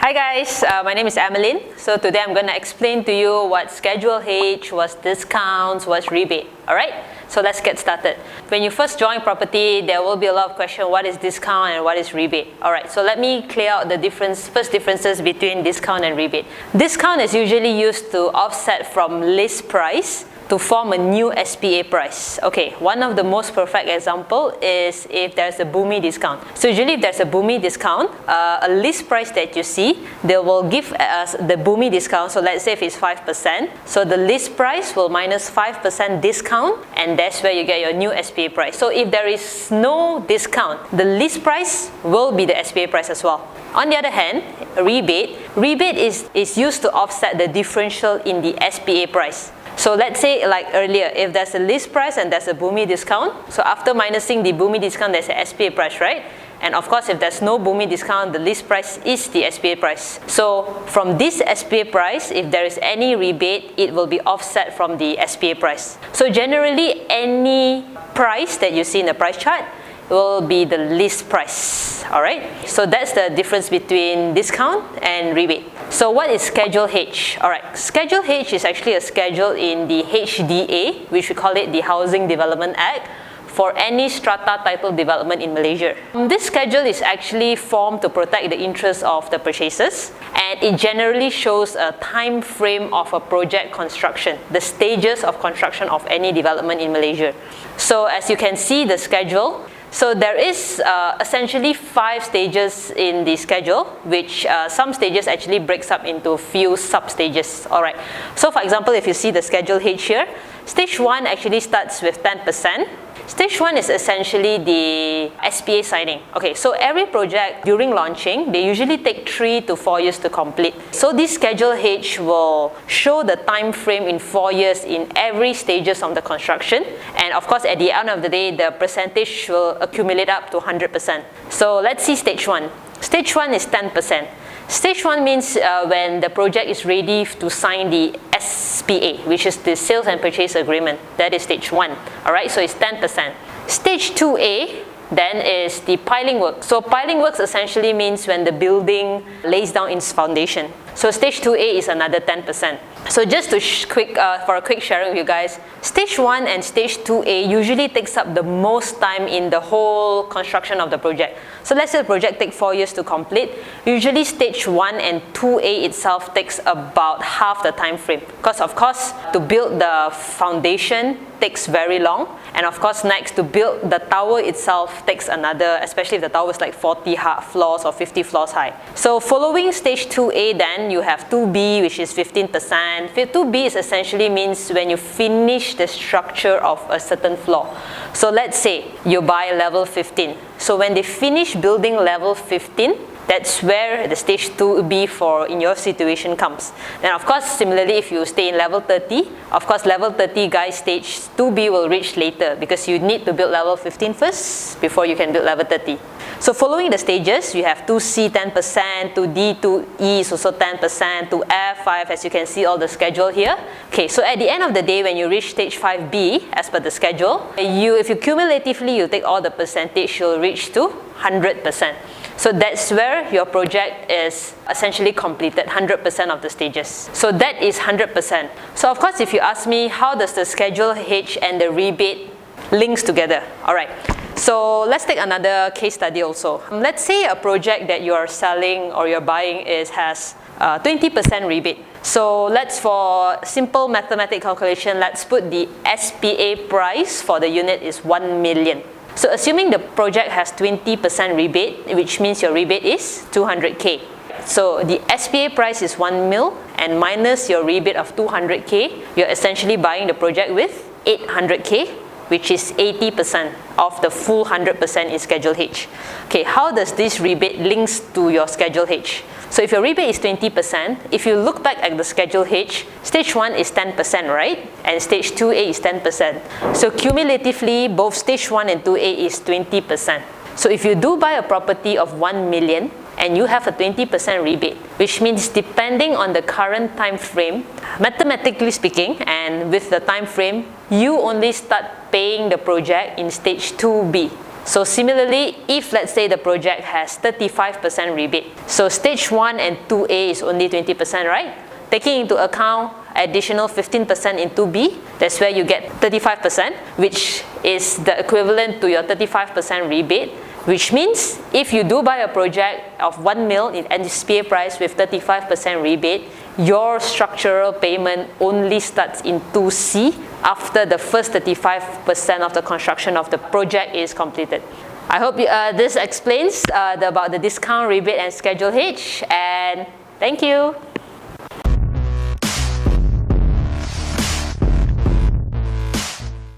Hi guys, my name is Ameline. So today I'm going to explain to you what Schedule H, what's discounts, what's rebate. Alright, so let's get started. When you first join property, there will be a lot of questions, what is discount and what is rebate? Alright, so let me clear out the first differences between discount and rebate. Discount is usually used to offset from list price to form a new SPA price. Okay, one of the most perfect example is if there's a Boomi discount. So usually if there's a Boomi discount, a list price that you see, they will give us the Boomi discount. So let's say if it's 5%, so the list price will minus 5% discount, and that's where you get your new SPA price. So if there is no discount, the list price will be the SPA price as well. On the other hand, rebate is used to offset the differential in the SPA price. So let's say like earlier, if there's a list price and there's a Boomi discount, so after minusing the Boomi discount, there's a SPA price, right? And of course, if there's no Boomi discount, the list price is the SPA price. So from this SPA price, if there is any rebate, it will be offset from the SPA price. So generally, any price that you see in the price chart will be the list price. Alright, so that's the difference between discount and rebate. So what is Schedule H? Alright, Schedule H is actually a schedule in the HDA, which we call it the Housing Development Act, for any strata title development in Malaysia. This schedule is actually formed to protect the interests of the purchasers, and it generally shows a time frame of a project construction, the stages of construction of any development in Malaysia. So as you can see the schedule, so there is essentially 5 stages in the schedule, which some stages actually breaks up into few sub-stages. Alright, so for example, if you see the Schedule H here, Stage 1 actually starts with 10%. Stage 1 is essentially the SPA signing. Okay, so every project during launching, they usually take 3 to 4 years to complete. So this Schedule H will show the time frame in 4 years in every stages of the construction. And of course, at the end of the day, the percentage will accumulate up to 100%. So let's see Stage 1. Stage 1 is 10%. Stage 1 means when the project is ready to sign the SPA, which is the Sales and Purchase Agreement. That is Stage 1. Alright, so it's 10%. Stage 2A then is the piling work. So piling works essentially means when the building lays down its foundation. So Stage 2A is another 10%. So just to for a quick sharing with you guys, Stage 1 and Stage 2A usually takes up the most time in the whole construction of the project. So let's say the project takes 4 years to complete. Usually Stage 1 and 2A itself takes about half the time frame. Because of course, to build the foundation takes very long. And of course, next to build the tower itself takes another, especially if the tower is like 40 floors or 50 floors high. So following Stage 2A then, you have 2B, which is 15%. 2B is essentially means when you finish the structure of a certain floor. So let's say you buy level 15. So when they finish building level 15, that's where the Stage 2B for in your situation comes. Then of course, similarly, if you stay in level 30, of course, level 30 guys, Stage 2B will reach later because you need to build level 15 first before you can build level 30. So following the stages, you have 2C 10%, 2D, 2E is also 10%, 2F 5, as you can see all the schedule here. Okay, so at the end of the day, when you reach Stage 5B, as per the schedule, if you cumulatively, you take all the percentage, you'll reach to 100%. So that's where your project is essentially completed, 100% of the stages. So that is 100%. So of course, if you ask me, how does the Schedule H and the rebate links together? Alright, so let's take another case study also. Let's say a project that you are selling or you're buying has 20% rebate. So let's, for simple mathematical calculation, let's put the SPA price for the unit is 1 million. So assuming the project has 20% rebate, which means your rebate is 200K. So the SPA price is 1 mil, and minus your rebate of 200K, you're essentially buying the project with 800K, which is 80% of the full 100% in Schedule H. Okay, how does this rebate links to your Schedule H? So if your rebate is 20%, if you look back at the Schedule H, Stage 1 is 10%, right? And Stage 2A is 10%. So cumulatively, both Stage 1 and 2A is 20%. So if you do buy a property of 1 million, and you have a 20% rebate, which means depending on the current time frame, mathematically speaking, and with the time frame, you only start paying the project in Stage 2B. So similarly, if let's say the project has 35% rebate, so stage 1 and 2A is only 20%, right? Taking into account additional 15% in 2B, that's where you get 35%, which is the equivalent to your 35% rebate, which means if you do buy a project of 1 mil in anticipated price with 35% rebate, your structural payment only starts in 2C after the first 35% of the construction of the project is completed. I hope this explains about the discount, rebate and Schedule H, and thank you.